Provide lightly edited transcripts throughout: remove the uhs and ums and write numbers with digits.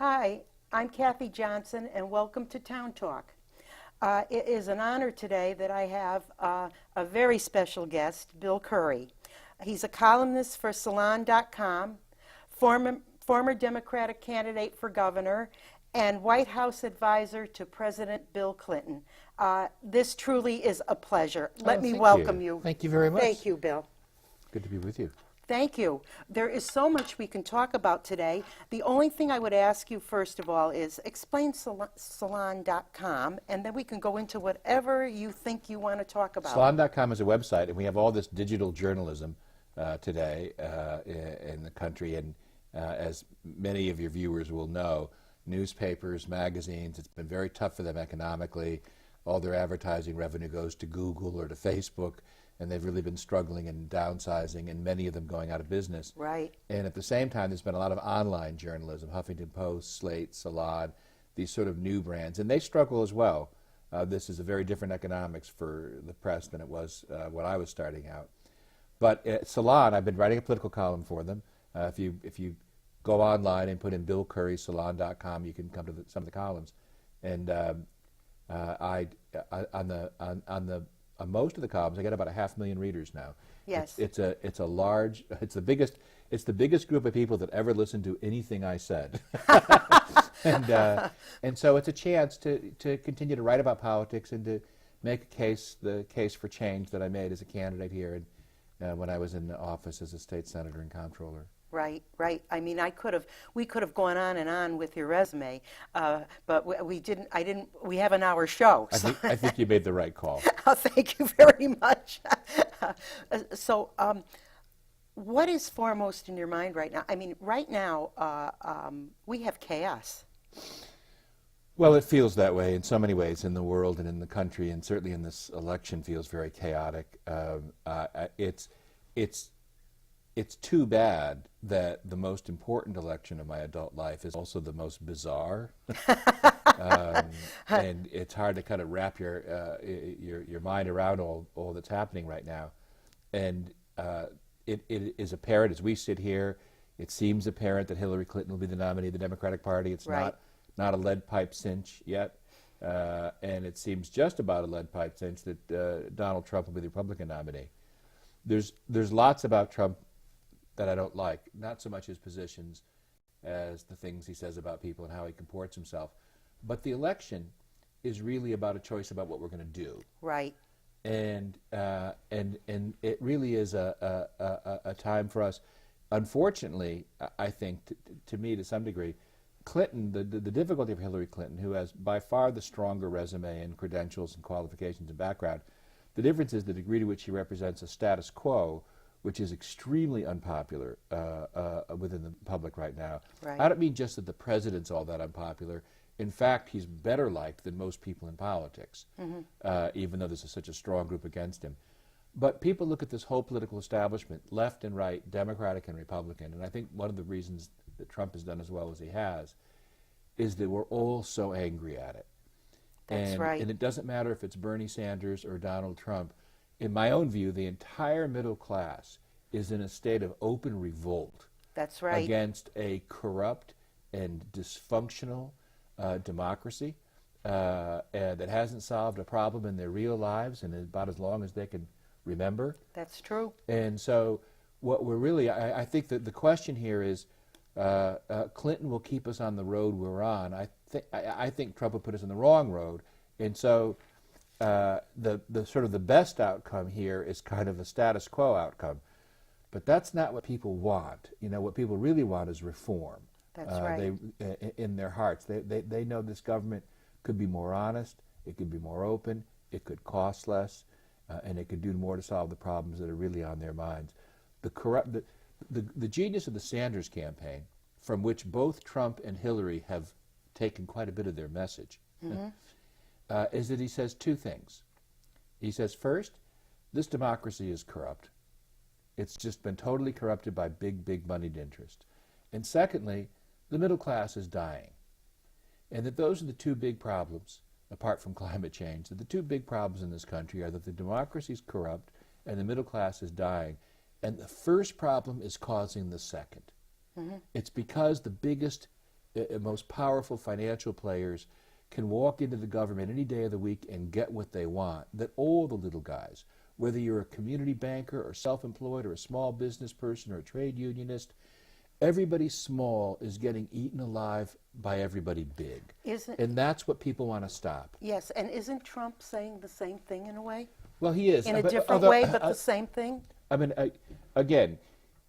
Hi, I'm Kathy Johnson, and welcome to Town Talk. It is an honor today that I have a very special guest, Bill Curry. He's a columnist for Salon.com, former Democratic candidate for governor, and White House advisor to President Bill Clinton. This truly is a pleasure. Let me welcome you. Thank you very much. Thank you, Bill. Good to be with you. Thank you. There is so much we can talk about today. The only thing I would ask you, first of all, is explain Salon.com, and then we can go into whatever you think you want to talk about. Salon.com is a website, and we have all this digital journalism today in the country, and as many of your viewers will know, newspapers, magazines, it's been very tough for them economically. All their advertising revenue goes to Google or to Facebook, and they've really been struggling and downsizing, and many of them going out of business. Right. And at the same time, there's been a lot of online journalism, Huffington Post, Slate, Salon, these sort of new brands, and they struggle as well. This is a very different economics for the press than it was when I was starting out. But at Salon, I've been writing a political column for them. If you go online and put in Bill Curry, Salon.com, you can come to some of the columns. And on most of the columns, I get about 500,000 readers now. Yes. It's the biggest group of people that ever listened to anything I said. and so it's a chance to continue to write about politics and to make the case for change that I made as a candidate here and when I was in the office as a state senator and comptroller. Right, right. I mean, we could have gone on and on with your resume, but we didn't. We have an hour show. So. I think you made the right call. Oh, thank you very much. So, what is foremost in your mind right now? I mean, right now we have chaos. Well, it feels that way in so many ways in the world and in the country, and certainly in this election feels very chaotic. It's too bad that the most important election of my adult life is also the most bizarre, and it's hard to kind of wrap your mind around all that's happening right now. And it is apparent as we sit here. It seems apparent that Hillary Clinton will be the nominee of the Democratic Party. It's right. not a lead pipe cinch yet, and it seems just about a lead pipe cinch that Donald Trump will be the Republican nominee. There's lots about Trump that I don't like, not so much his positions as the things he says about people and how he comports himself. But the election is really about a choice about what we're going to do. Right. And it really is a time for us. Unfortunately, I think, to me, to some degree, Clinton, the difficulty of Hillary Clinton, who has by far the stronger resume and credentials and qualifications and background, the difference is the degree to which she represents a status quo which is extremely unpopular within the public right now. Right. I don't mean just that the president's all that unpopular. In fact, he's better liked than most people in politics, even though there's such a strong group against him. But people look at this whole political establishment, left and right, Democratic and Republican, and I think one of the reasons that Trump has done as well as he has is that we're all so angry at it. That's right. And it doesn't matter if it's Bernie Sanders or Donald Trump. In my own view, the entire middle class is in a state of open revolt. That's right. Against a corrupt and dysfunctional democracy that hasn't solved a problem in their real lives in about as long as they can remember. That's true. And so what we're really, I think that the question here is, Clinton will keep us on the road we're on. I think Trump will put us on the wrong road. And so the sort of the best outcome here is kind of a status quo outcome, but that's not what people want. You know, what people really want is reform. That's right. In their hearts, they know this government could be more honest, it could be more open, it could cost less, and it could do more to solve the problems that are really on their minds. The genius of the Sanders campaign, from which both Trump and Hillary have taken quite a bit of their message, is that he says two things. He says, first, this democracy is corrupt. It's just been totally corrupted by big moneyed interest. And secondly, the middle class is dying. And that those are the two big problems, apart from climate change, that the two big problems in this country are that the democracy is corrupt and the middle class is dying. And the first problem is causing the second. It's because the biggest most powerful financial players can walk into the government any day of the week and get what they want, that all the little guys, whether you're a community banker or self-employed or a small business person or a trade unionist, everybody small is getting eaten alive by everybody big. And that's what people want to stop. Yes, and isn't Trump saying the same thing in a way? Well, he is. In a different way, but the same thing? I mean, again,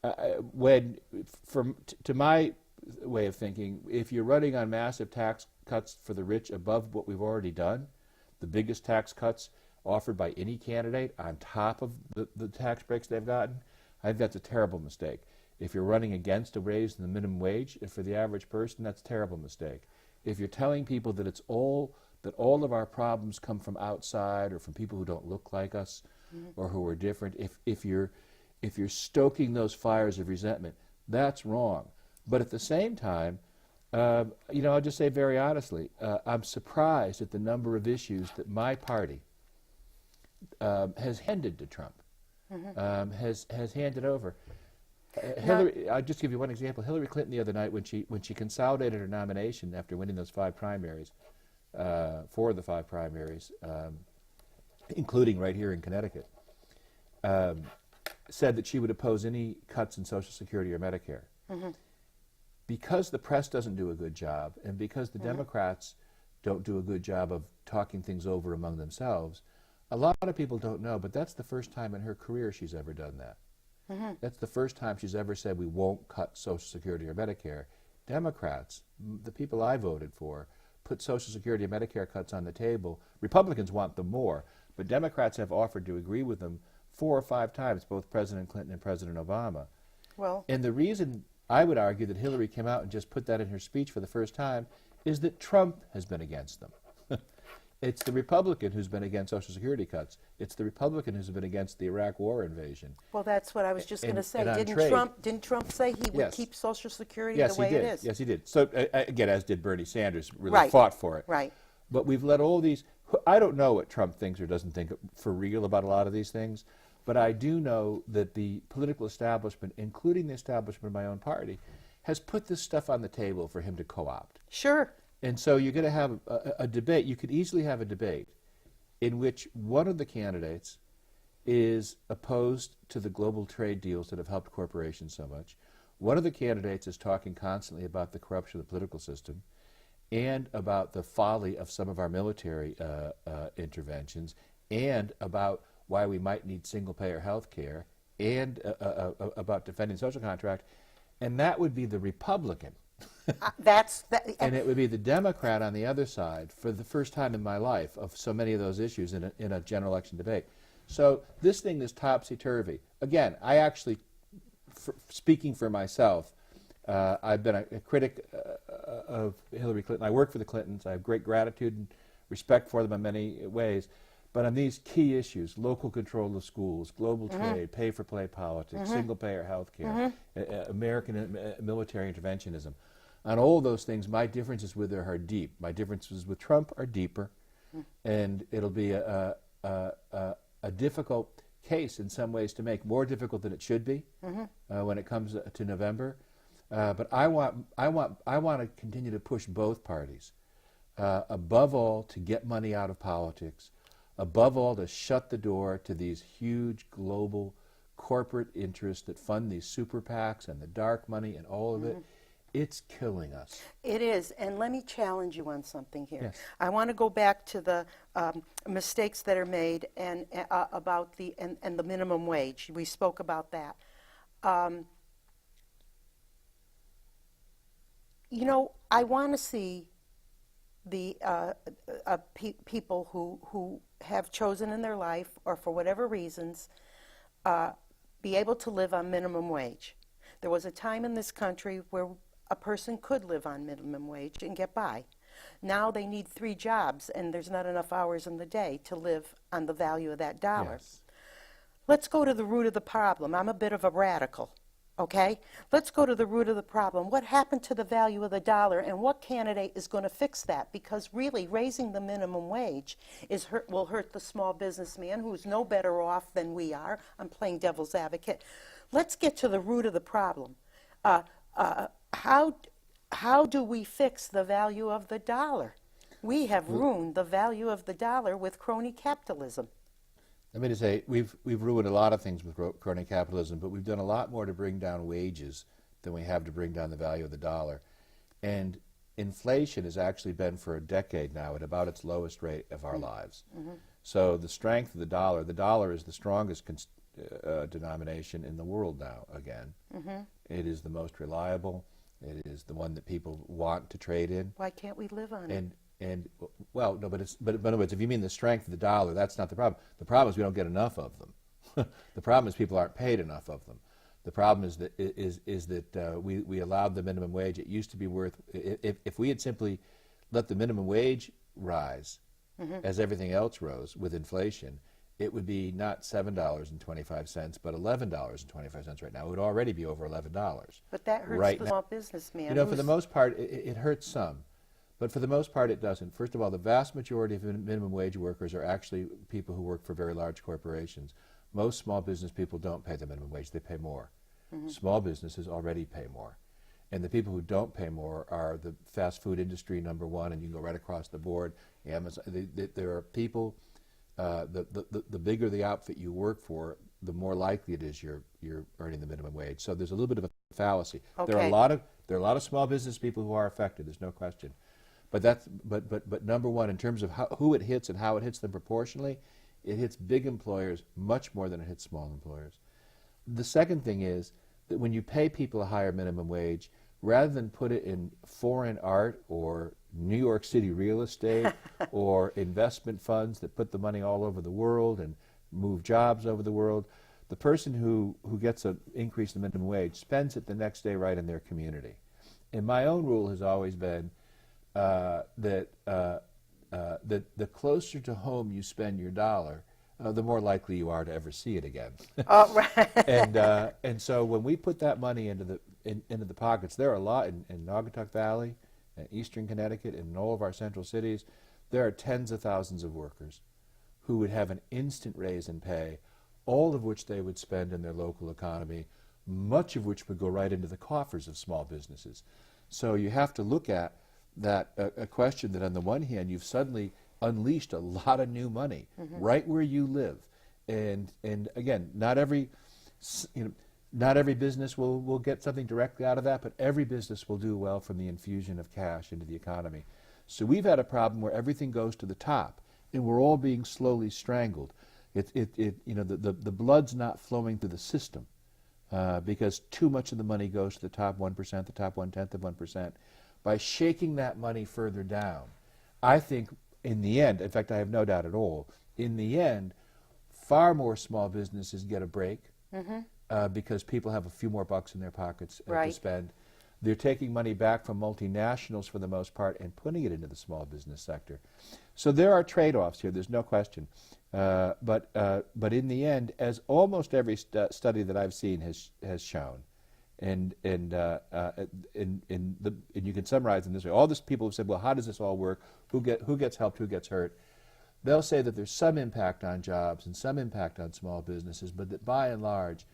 to my way of thinking, if you're running on massive tax cuts for the rich above what we've already done, the biggest tax cuts offered by any candidate on top of the tax breaks they've gotten, I think that's a terrible mistake. If you're running against a raise in the minimum wage for the average person, that's a terrible mistake. If you're telling people that all of our problems come from outside or from people who don't look like us or who are different, if you're stoking those fires of resentment, that's wrong. But at the same time, I'll just say very honestly, I'm surprised at the number of issues that my party has handed to Trump, has handed over. Hillary, I'll just give you one example. Hillary Clinton the other night, when she consolidated her nomination after winning those 5 primaries, 4 of the 5 primaries, including right here in Connecticut, said that she would oppose any cuts in Social Security or Medicare. Because the press doesn't do a good job, and because the Democrats don't do a good job of talking things over among themselves, a lot of people don't know, but that's the first time in her career she's ever done that. That's the first time she's ever said we won't cut Social Security or Medicare. Democrats, the people I voted for, put Social Security and Medicare cuts on the table. Republicans want them more, but Democrats have offered to agree with them 4 or 5 times, both President Clinton and President Obama. Well, and the reason I would argue that Hillary came out and just put that in her speech for the first time is that Trump has been against them. It's the Republican who's been against Social Security cuts. It's the Republican who's been against the Iraq War invasion. well, that's what I was just going to say. and Didn't Trump say he would Yes. keep Social Security Yes, the way he did. it is? Yes, he did. So, again, as did Bernie Sanders, really Right. fought for it. Right. But we've let all these, I don't know what Trump thinks or doesn't think for real about a lot of these things, but I do know that the political establishment, including the establishment of my own party, has put this stuff on the table for him to co-opt. Sure. And so you're going to have a debate. You could easily have a debate in which one of the candidates is opposed to the global trade deals that have helped corporations so much. One of the candidates is talking constantly about the corruption of the political system and about the folly of some of our military interventions and about why we might need single-payer health care and about defending social contract. And that would be the Republican. And it would be the Democrat on the other side for the first time in my life of so many of those issues in a general election debate. So this thing is topsy-turvy. Again, I actually, speaking for myself, I've been a critic of Hillary Clinton. I work for the Clintons. I have great gratitude and respect for them in many ways. But on these key issues, local control of schools, global trade, pay-for-play politics, single-payer health care, American military interventionism, on all those things, my differences with her are deep. My differences with Trump are deeper, and it'll be a difficult case in some ways to make, more difficult than it should be when it comes to November. But I want to continue to push both parties, above all, to get money out of politics, above all, to shut the door to these huge global corporate interests that fund these super PACs and the dark money and all of it. It's killing us. It is, and let me challenge you on something here. Yes. I want to go back to the mistakes that are made and about the minimum wage. We spoke about that. I want to see the people who have chosen in their life, or for whatever reasons, be able to live on minimum wage. There was a time in this country where a person could live on minimum wage and get by. Now they need 3 jobs, and there's not enough hours in the day to live on the value of that dollar. Yes. Let's go to the root of the problem. I'm a bit of a radical, okay? Let's go to the root of the problem. What happened to the value of the dollar, and what candidate is going to fix that? Because really, raising the minimum wage will hurt the small businessman, who's no better off than we are. I'm playing devil's advocate. Let's get to the root of the problem. how do we fix the value of the dollar? We have ruined the value of the dollar with crony capitalism. Let me just say, we've ruined a lot of things with crony capitalism, but we've done a lot more to bring down wages than we have to bring down the value of the dollar. And inflation has actually been for a decade now at about its lowest rate of our lives. So the strength of the dollar is the strongest denomination in the world now again. It is the most reliable. It is the one that people want to trade in. Why can't we live on it? And well, no, but in other words, if you mean the strength of the dollar, that's not the problem. The problem is we don't get enough of them. The problem is people aren't paid enough of them. The problem is that we allowed the minimum wage. It used to be worth, if we had simply let the minimum wage rise as everything else rose with inflation, it would be not $7.25, but $11.25 right now. It would already be over $11. But that hurts right the now. Small businessman. You know, for the most part, it hurts some. But for the most part, it doesn't. First of all, the vast majority of minimum wage workers are actually people who work for very large corporations. Most small business people don't pay the minimum wage. They pay more. Small businesses already pay more. And the people who don't pay more are the fast food industry, number one, and you can go right across the board. Amazon. There are people, the bigger the outfit you work for, the more likely it is you're earning the minimum wage. So there's a little bit of a fallacy. Okay. There are a lot of small business people who are affected. There's no question. But number one, in terms of who it hits and how it hits them proportionally, it hits big employers much more than it hits small employers. The second thing is that when you pay people a higher minimum wage, rather than put it in foreign art or New York City real estate or investment funds that put the money all over the world and move jobs over the world, the person who gets an increase in the minimum wage spends it the next day right in their community. And my own rule has always been that the closer to home you spend your dollar, the more likely you are to ever see it again. Oh, right. And so when we put that money into the pockets, there are a lot in Naugatuck Valley, and Eastern Connecticut, and in all of our central cities, there are tens of thousands of workers who would have an instant raise in pay, all of which they would spend in their local economy, much of which would go right into the coffers of small businesses. So you have to look at that a question that on the one hand you've suddenly unleashed a lot of new money right where you live, and again, not every business will get something directly out of that, but every business will do well from the infusion of cash into the economy. So we've had a problem where everything goes to the top, and we're all being slowly strangled. The blood's not flowing through the system because too much of the money goes to the top 1%, the top 1/10 of 1%. By shaking that money further down, I think in the end, in fact I have no doubt at all, in the end, far more small businesses get a break because people have a few more bucks in their pockets to spend. They're taking money back from multinationals for the most part and putting it into the small business sector. So there are trade-offs here, there's no question. But in the end, as almost every study that I've seen has shown, and you can summarize in this way. All these people have said, well, how does this all work? Who gets helped? Who gets hurt? They'll say that there's some impact on jobs and some impact on small businesses, but that by and large,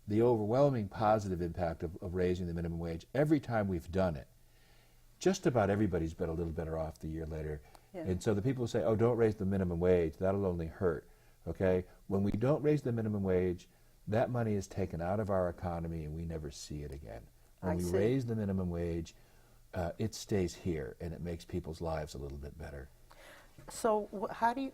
the overwhelming positive impact of raising the minimum wage, every time we've done it, just about everybody's been a little better off the year later. Yeah. And so the people say, oh, don't raise the minimum wage. That'll only hurt. Okay? When we don't raise the minimum wage, that money is taken out of our economy and we never see it again. When we raise the minimum wage, it stays here and it makes people's lives a little bit better. So how do you?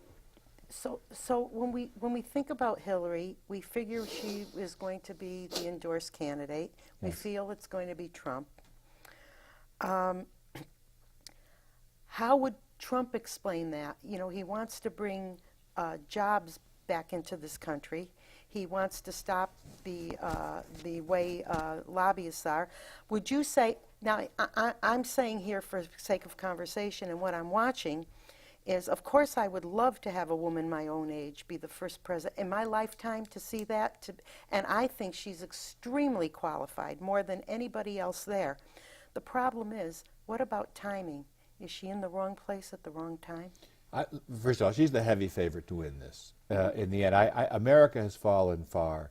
So when we think about Hillary, we figure she is going to be the endorsed candidate. We feel it's going to be Trump. How would Trump explain that? You know, he wants to bring jobs back into this country. He wants to stop the way lobbyists are. Would you say, now I'm saying here for sake of conversation and what I'm watching is, of course I would love to have a woman my own age be the first president in my lifetime to see that, and I think she's extremely qualified, more than anybody else there. The problem is, what about timing? Is she in the wrong place at the wrong time? First of all, she's the heavy favorite to win this. In the end, America has fallen far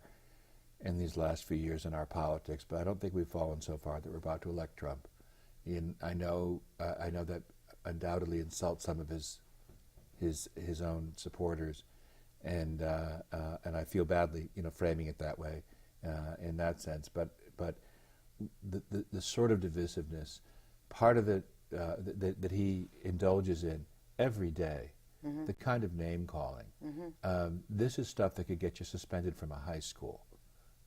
in these last few years in our politics, but I don't think we've fallen so far that we're about to elect Trump. And I know that undoubtedly insults some of his own supporters, and I feel badly, framing it that way, in that sense. But the sort of divisiveness, part of it that he indulges in every day, the kind of name calling, this is stuff that could get you suspended from a high school.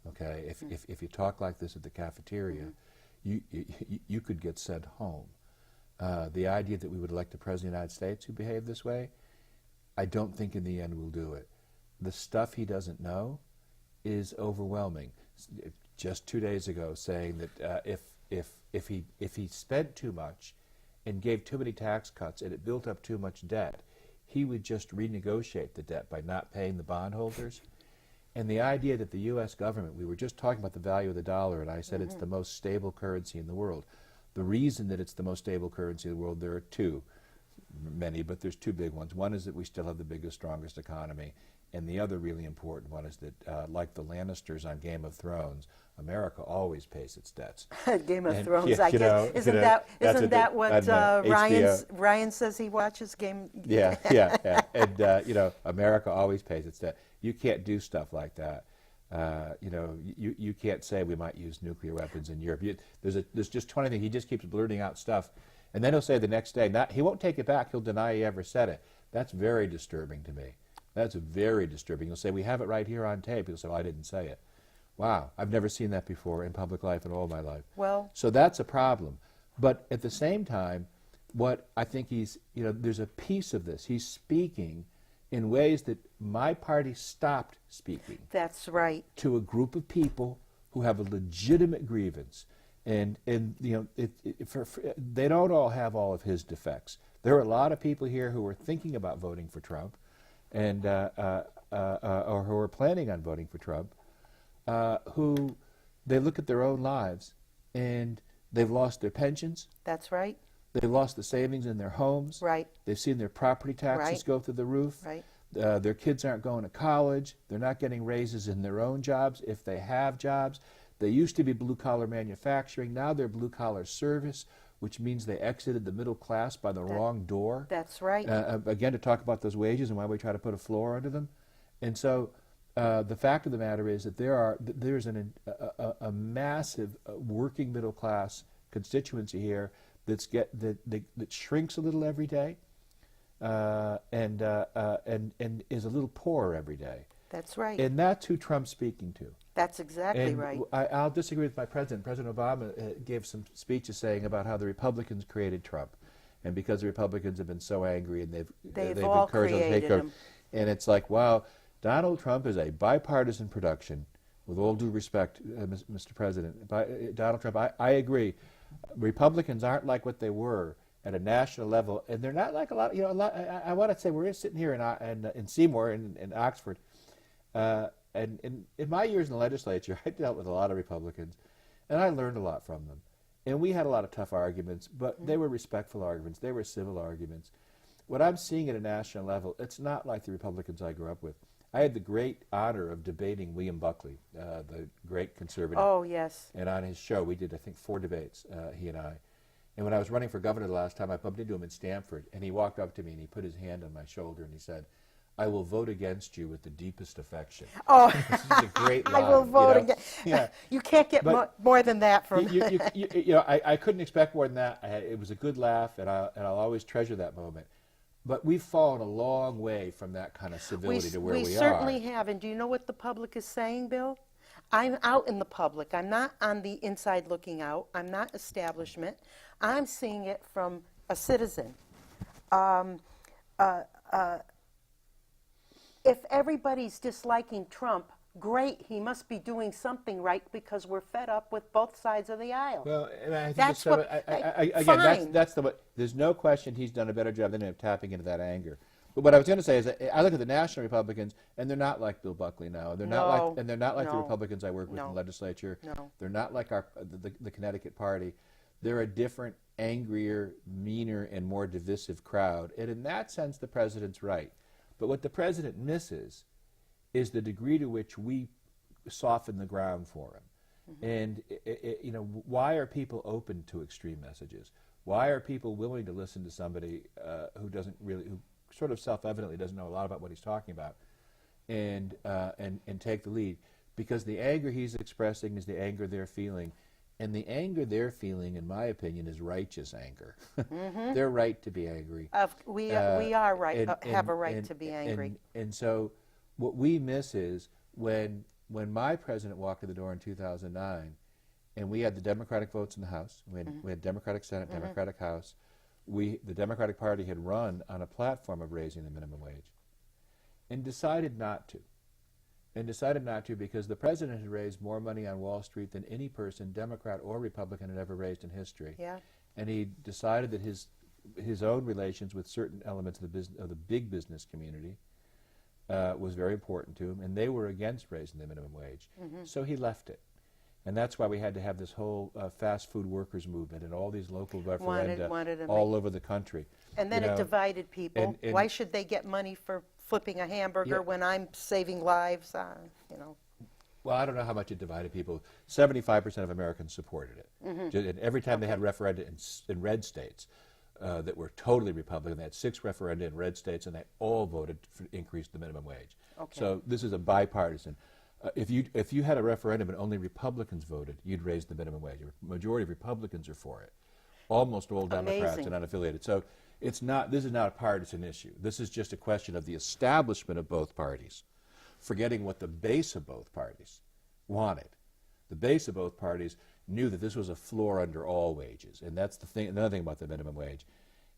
Okay, if you talk like this at the cafeteria, you could get sent home. The idea that we would elect a president of the United States who behaved this way, I don't think in the end will do it. The stuff he doesn't know is overwhelming. Just 2 days ago, saying that if he spent too much and gave too many tax cuts and it built up too much debt, he would just renegotiate the debt by not paying the bondholders. And the idea that the U.S. government, we were just talking about the value of the dollar, and I said it's the most stable currency in the world. The reason that it's the most stable currency in the world, there are many, but there's two big ones. One is that we still have the biggest, strongest economy, and the other really important one is that, like the Lannisters on Game of Thrones, America always pays its debts. Game of And, Thrones, yeah, I guess. Isn't that what Ryan says he watches? Yeah. And America always pays its debt. You can't do stuff like that. You can't say we might use nuclear weapons in Europe. There's just 20 things. He just keeps blurting out stuff, and then he'll say the next day, he won't take it back. He'll deny he ever said it. That's very disturbing to me. That's very disturbing. He'll say, we have it right here on tape. He'll say, well, I didn't say it. Wow, I've never seen that before in public life in all my life. Well, so that's a problem. But at the same time, what I think there's a piece of this. He's speaking in ways that my party stopped speaking. That's right. To a group of people who have a legitimate grievance. And they don't all have all of his defects. There are a lot of people here who are thinking about voting for Trump, and or who are planning on voting for Trump, who they look at their own lives and they've lost their pensions. That's right. They've lost the savings in their homes. Right. They've seen their property taxes go through the roof. Right. Their kids aren't going to college. They're not getting raises in their own jobs if they have jobs. They used to be blue-collar manufacturing. Now they're blue-collar service, which means they exited the middle class by the wrong door. That's right. Again, to talk about those wages and why we try to put a floor under them. And so the fact of the matter is that there's a massive working middle class constituency here that shrinks a little every day, and is a little poorer every day. That's right. And that's who Trump's speaking to. That's exactly right. I'll disagree with my president. President Obama gave some speeches saying about how the Republicans created Trump, and because the Republicans have been so angry and they've all encouraged created him. And it's like, wow, Donald Trump is a bipartisan production. With all due respect, Mr. President, Donald Trump, I agree. Republicans aren't like what they were at a national level, and they're not like a lot. I want to say we're sitting here in Seymour in Oxford, and in my years in the legislature, I dealt with a lot of Republicans, and I learned a lot from them. And we had a lot of tough arguments, but they were respectful arguments. They were civil arguments. What I'm seeing at a national level, it's not like the Republicans I grew up with. I had the great honor of debating William Buckley, the great conservative. Oh, yes. And on his show, we did, I think, 4 debates, he and I. And when I was running for governor the last time, I bumped into him in Stamford, and he walked up to me and he put his hand on my shoulder and he said, I will vote against you with the deepest affection. Oh, this is a great line. I will vote against. Yeah. You can't get more than that from. I couldn't expect more than that. It was a good laugh, and I'll always treasure that moment. But we've fallen a long way from that kind of civility to where we are. We certainly have. And do you know what the public is saying, Bill? I'm out in the public. I'm not on the inside looking out. I'm not establishment. I'm seeing it from a citizen. If everybody's disliking Trump, great, he must be doing something right because we're fed up with both sides of the aisle. Well, and I think that's what, again, that's the. There's no question he's done a better job than him tapping into that anger. But what I was going to say is, that I look at the national Republicans, and they're not like Bill Buckley now. They're not like the Republicans I work with in the legislature. No. They're not like the Connecticut Party. They're a different, angrier, meaner, and more divisive crowd. And in that sense, the president's right. But what the president misses is the degree to which we soften the ground for him. And you know, why are people open to extreme messages? Why are people willing to listen to somebody who doesn't really, who sort of self-evidently doesn't know a lot about what he's talking about, and take the lead? Because the anger he's expressing is the anger they're feeling, and the anger they're feeling, in my opinion, is righteous anger. They're right to be angry. We are right, have a right to be angry. And so, what we miss is when my president walked to the door in 2009, and we had the Democratic votes in the House, we had Democratic Senate, Democratic House, the Democratic Party had run on a platform of raising the minimum wage, and decided not to. And decided not to because the president had raised more money on Wall Street than any person, Democrat or Republican, had ever raised in history. Yeah. And he decided that his own relations with certain elements of the big business community was very important to him, and they were against raising the minimum wage. So he left it. And that's why we had to have this whole fast food workers movement and all these local referenda all over the country. And then it divided people. and Why should they get money for flipping a hamburger when I'm saving lives? You know. Well, I don't know how much it divided people. 75% of Americans supported it. And every time they had referenda in red states that were totally Republican, they had 6 referenda in red states, and they all voted to increase the minimum wage. So this is a bipartisan. If you had a referendum and only Republicans voted, you'd raise the minimum wage. A majority of Republicans are for it. Almost all Democrats and unaffiliated. So this is not a partisan issue. This is just a question of the establishment of both parties, forgetting what the base of both parties wanted. The base of both parties knew that this was a floor under all wages, and that's the thing. Another thing about the minimum wage,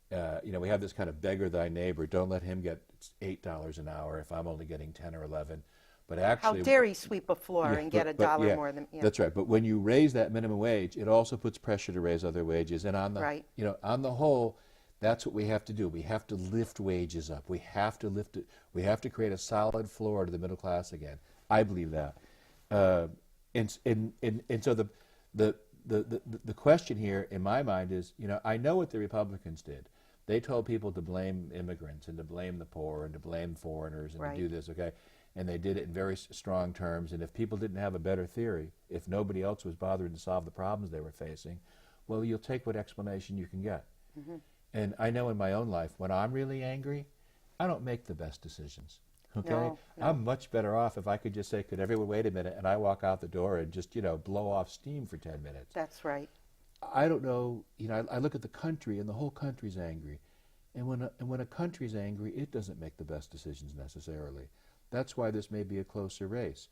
you know, we have this kind of beggar thy neighbor. Don't let him get $8 an hour if I'm only getting 10 or 11. But actually, how dare he sweep a floor and get a dollar more than? That's right. But when you raise that minimum wage, it also puts pressure to raise other wages. And on the you know, on the whole, that's what we have to do. We have to lift wages up. We have to lift it. We have to create a solid floor to the middle class again. I believe that. And so the question here in my mind is, you know, I know what the Republicans did. They told people to blame immigrants and to blame the poor and to blame foreigners and to do this, okay? And they did it in very strong terms. And if people didn't have a better theory, if nobody else was bothering to solve the problems they were facing, well, you'll take what explanation you can get. And I know in my own life, when I'm really angry, I don't make the best decisions. Okay? No. I'm much better off if I could just say, could everyone wait a minute, and I walk out the door and just, you know, blow off steam for 10 minutes. That's right. I don't know, you know, I look at the country, and the whole country's angry. And when a country's angry, it doesn't make the best decisions necessarily. That's why this may be a closer race.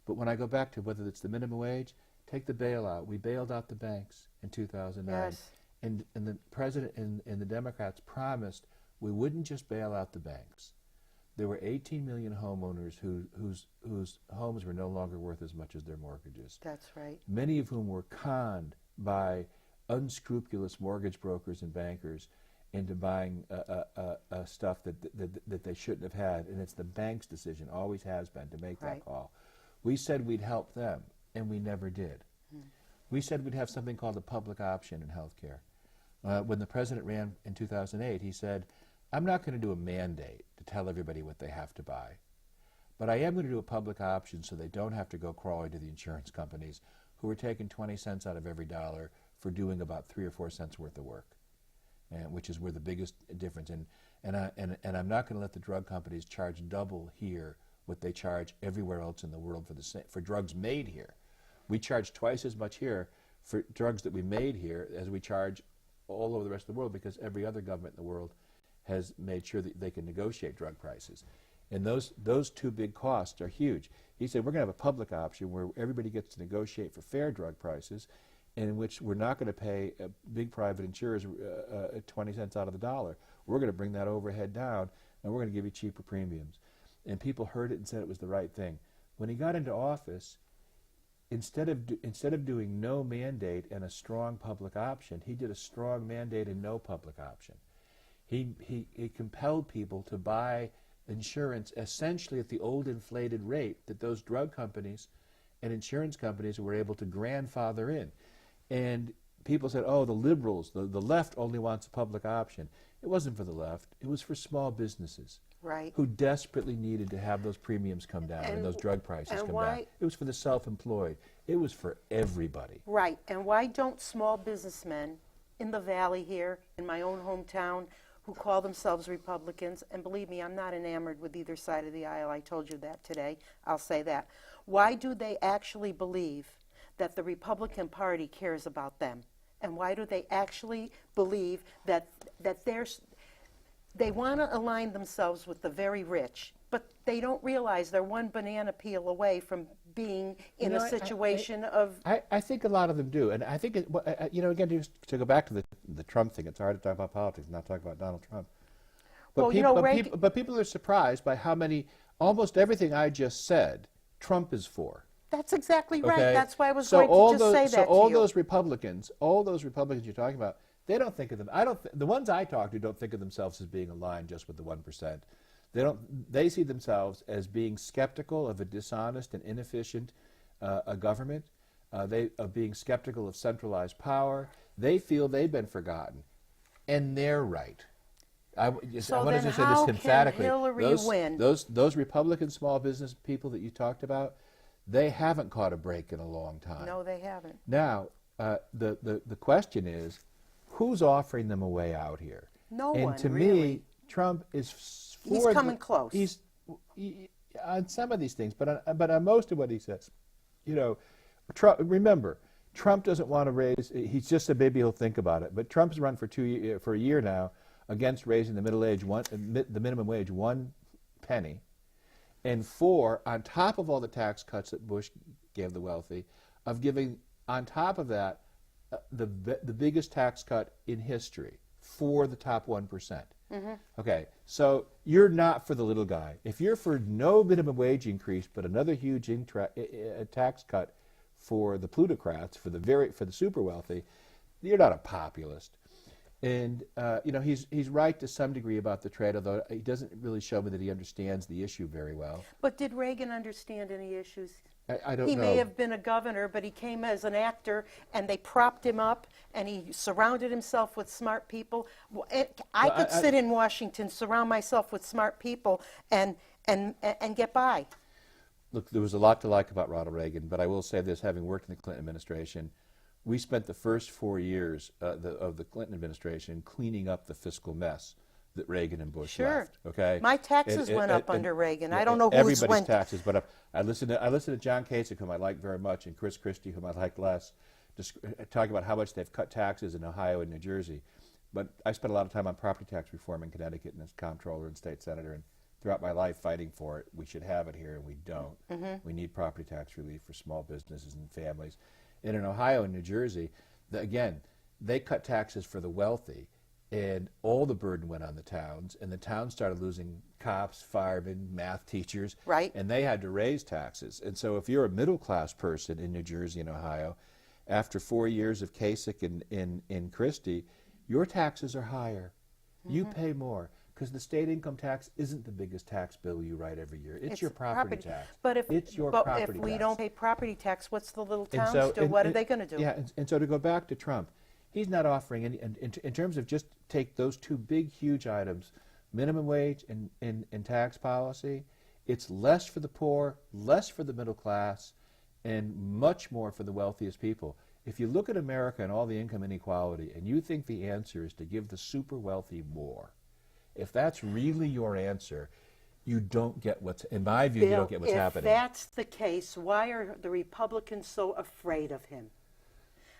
But when I go back to whether it's the minimum wage, take the bailout. We bailed out the banks in 2009. Yes. And the president and the Democrats promised we wouldn't just bail out the banks. There were 18 million homeowners whose homes were no longer worth as much as their mortgages. That's right. Many of whom were conned by unscrupulous mortgage brokers and bankers into buying stuff that they shouldn't have had. And it's the bank's decision, always has been, to make that call. We said we'd help them, and we never did. We said we'd have something called a public option in health care. When the president ran in 2008, he said, I'm not going to do a mandate to tell everybody what they have to buy, but I am going to do a public option so they don't have to go crawling to the insurance companies who are taking 20 cents out of every dollar for doing about 3 or 4 cents worth of work, which is where the biggest difference. And I'm not going to let the drug companies charge double here what they charge everywhere else in the world for drugs made here. We charge twice as much here for drugs that we made here as we charge all over the rest of the world, because every other government in the world has made sure that they can negotiate drug prices. And those two big costs are huge. He said, we're going to have a public option where everybody gets to negotiate for fair drug prices, and in which we're not going to pay big private insurers 20 cents out of the dollar. We're going to bring that overhead down, and we're going to give you cheaper premiums. And people heard it and said it was the right thing. When he got into office, instead of doing no mandate and a strong public option, he did a strong mandate and no public option. He compelled people to buy insurance essentially at the old inflated rate that those drug companies and insurance companies were able to grandfather in. And people said, oh, the liberals, the left only wants a public option. It wasn't for the left. It was for small businesses. Right. who desperately needed to have those premiums come down and those drug prices come down. It was for the self-employed. It was for everybody. Right. And why don't small businessmen in the Valley here, in my own hometown, who call themselves Republicans, and believe me, I'm not enamored with either side of the aisle. I told you that today. I'll say that. Why do they actually believe that the Republican Party cares about them? And why do they actually believe that they want to align themselves with the very rich, but they don't realize they're one banana peel away from being in a situation of... I think a lot of them do. And I think, again, just to go back to the Trump thing, it's hard to talk about politics and not talk about Donald Trump. But, but people are surprised by how many, almost everything I just said, Trump is for. That's exactly right. Okay? That's why I was going to just say that to you. So all those Republicans you're talking about, they don't think of them. The ones I talk to don't think of themselves as being aligned just with the 1%. They see themselves as being skeptical of a dishonest and inefficient a government. Of being skeptical of centralized power. They feel they've been forgotten, and they're right. I want to just say this emphatically. Hillary win? Those Republican small business people that you talked about, they haven't caught a break in a long time. No, they haven't. Now, the question is, who's offering them a way out here? No one. And and to really. Me, Trump is for He's coming close. He's on some of these things, but on most of what he says, Trump. Remember, Trump doesn't want to raise. He's just said maybe he'll think about it. But Trump's run for a year now against raising the minimum wage 1 penny, and 4 on top of all the tax cuts that Bush gave the wealthy, of giving on top of that the biggest tax cut in history for the top 1%. Mm-hmm. Okay, so you're not for the little guy. If you're for no minimum wage increase but another huge tax cut for the plutocrats, for the super wealthy, you're not a populist. And he's right to some degree about the trade, although he doesn't really show me that he understands the issue very well. But did Reagan understand any issues? I don't know. He may have been a governor, but he came as an actor, and they propped him up, and he surrounded himself with smart people. I could sit in Washington, surround myself with smart people, and get by. Look, there was a lot to like about Ronald Reagan, but I will say this, having worked in the Clinton administration, we spent the first 4 years of the Clinton administration cleaning up the fiscal mess that Reagan and Bush left. Okay, my taxes went up under Reagan. I don't know whose everybody's taxes went up. I listened to John Kasich, whom I like very much, and Chris Christie, whom I like less, talking about how much they've cut taxes in Ohio and New Jersey. But I spent a lot of time on property tax reform in Connecticut and as comptroller and state senator, and throughout my life fighting for it. We should have it here, and we don't. Mm-hmm. We need property tax relief for small businesses and families. And in Ohio and New Jersey, again, they cut taxes for the wealthy, and all the burden went on the towns, and the towns started losing cops, firemen, math teachers, right? And they had to raise taxes. And so if you're a middle-class person in New Jersey and Ohio, after 4 years of Kasich and Christie, your taxes are higher. Mm-hmm. You pay more, because the state income tax isn't the biggest tax bill you write every year. It's your property tax. But if we don't pay property tax, what's the little towns do? What are they going to do? Yeah, and so to go back to Trump, he's not offering any, in terms of just take those two big, huge items, minimum wage and tax policy, it's less for the poor, less for the middle class, and much more for the wealthiest people. If you look at America and all the income inequality, and you think the answer is to give the super wealthy more, if that's really your answer, you don't get what's, in my view, Bill, you don't get what's happening. If that's the case, why are the Republicans so afraid of him?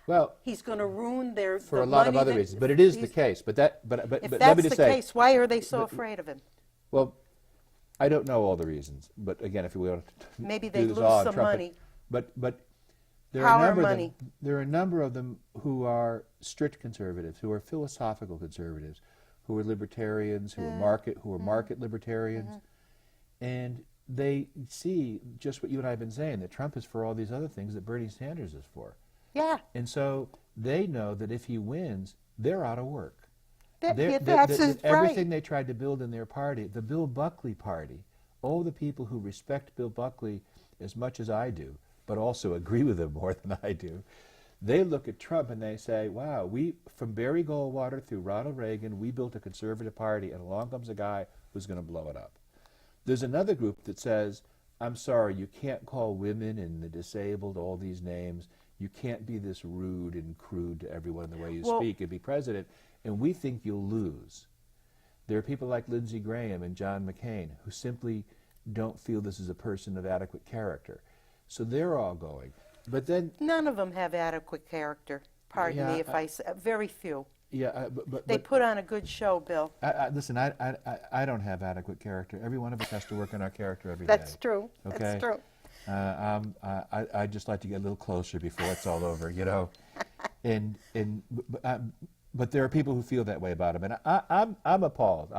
Well, he's going to ruin their for a lot of other reasons, but it is the case. But if let me that's just the say, case, why are they so afraid of him? Well, I don't know all the reasons, but again, if we want to maybe do they this lose all on some Trump, money. But there Power, are a number money. of them. There are a number of them who are strict conservatives, who are philosophical conservatives, who are libertarians, who are market libertarians, and they see just what you and I have been saying, that Trump is for all these other things that Bernie Sanders is for. Yeah. And so they know that if he wins, they're out of work. That's everything they tried to build in their party, the Bill Buckley party, all the people who respect Bill Buckley as much as I do, but also agree with him more than I do, they look at Trump and they say, wow, from Barry Goldwater through Ronald Reagan, we built a conservative party, and along comes a guy was going to blow it up. There's another group that says, I'm sorry, you can't call women and the disabled all these names. You can't be this rude and crude to everyone the way you speak and be president, and we think you'll lose. There are people like Lindsey Graham and John McCain who simply don't feel this is a person of adequate character. So they're all going. But then... None of them have adequate character. Pardon me if I say... Very few. Yeah, they put on a good show, Bill. Listen, I don't have adequate character. Every one of us has to work on our character every day. That's true. Okay? That's true. I'd just like to get a little closer before it's all over, you know. But there are people who feel that way about him, and I'm appalled.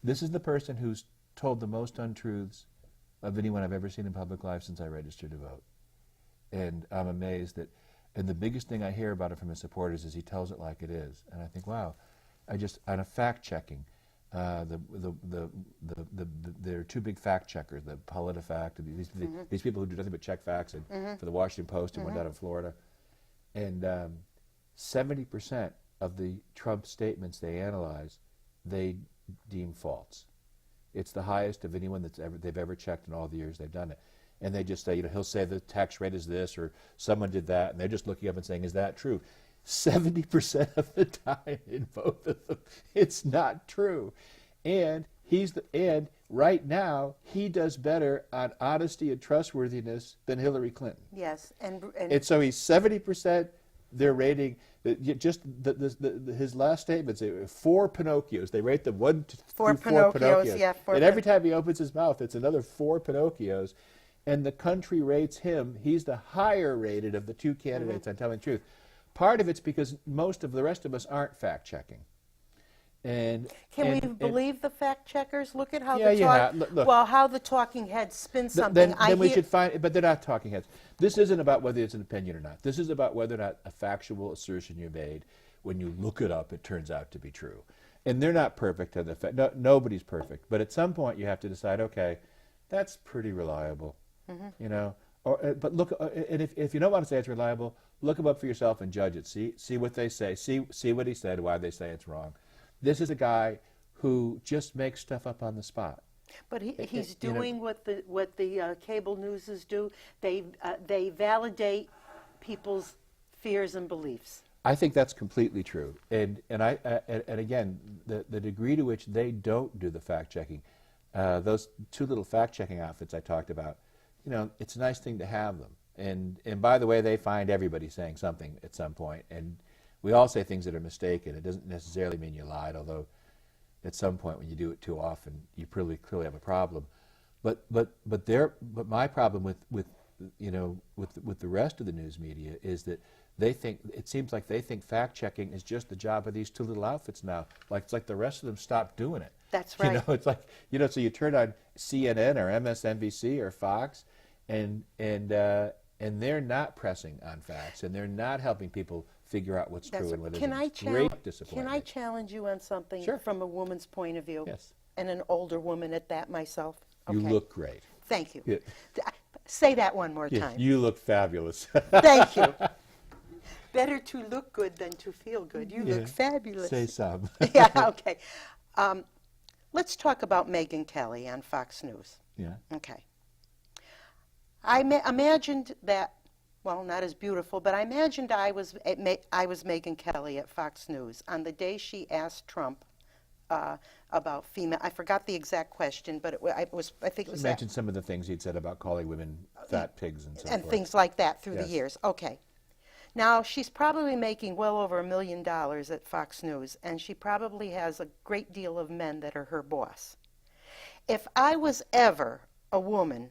This is the person who's told the most untruths of anyone I've ever seen in public life since I registered to vote, and I'm amazed that. And the biggest thing I hear about it from his supporters is he tells it like it is, and I think, wow. On a fact checking, there are two big fact checkers, the PolitiFact, and these people who do nothing but check facts, and for the Washington Post and one down in Florida, and 70% of the Trump statements they analyze, they deem false. It's the highest of anyone they've ever checked in all the years they've done it. And they just say, he'll say the tax rate is this, or someone did that, and they're just looking up and saying, is that true? 70% of the time in both of them, it's not true. And right now, he does better on honesty and trustworthiness than Hillary Clinton. Yes, and so he's 70%. They're rating his last statements. 4 Pinocchios. They rate them 1 to 4 Pinocchios. Yeah, and every time he opens his mouth, it's another 4 Pinocchios. And the country rates him. He's the higher rated of the two candidates on telling the truth. Part of it's because most of the rest of us aren't fact checking. Can we believe the fact checkers? Look at how look, how the talking heads spin something. Then we should find, but they're not talking heads. This isn't about whether it's an opinion or not. This is about whether or not a factual assertion you made, when you look it up, it turns out to be true. And they're not perfect. Nobody's perfect. But at some point you have to decide, okay, that's pretty reliable. You know, but look, and if you don't want to say it's reliable, look them up for yourself and judge it. See what they say. See what he said. Why they say it's wrong. This is a guy who just makes stuff up on the spot. But he's doing what the cable newses do. They validate people's fears and beliefs. I think that's completely true. And again, the degree to which they don't do the fact checking, those two little fact checking outfits I talked about. You know, it's a nice thing to have them. And by the way, they find everybody saying something at some point. And we all say things that are mistaken. It doesn't necessarily mean you lied, although at some point when you do it too often, you clearly have a problem. But my problem with the rest of the news media is that it seems like they think fact checking is just the job of these two little outfits now. It's like the rest of them stopped doing it. That's right. It's like, so you turn on CNN or MSNBC or Fox, and they're not pressing on facts, and they're not helping people figure out what's true and what isn't. Great disappointment. Can I challenge you on something from a woman's point of view? Yes. And an older woman at that myself. Okay. You look great. Thank you. Yeah. Say that one more time. You look fabulous. Thank you. Better to look good than to feel good. You look fabulous. Say some. Yeah, okay. Let's talk about Megyn Kelly on Fox News. Yeah. Okay. I imagined that, well, not as beautiful, but I imagined I was Megyn Kelly at Fox News on the day she asked Trump about female. I forgot the exact question, but I think it was. You mentioned some of the things he'd said about calling women fat pigs and so forth. And things like that through the years. Okay. Now, she's probably making well over $1 million at Fox News, and she probably has a great deal of men that are her boss. If I was ever a woman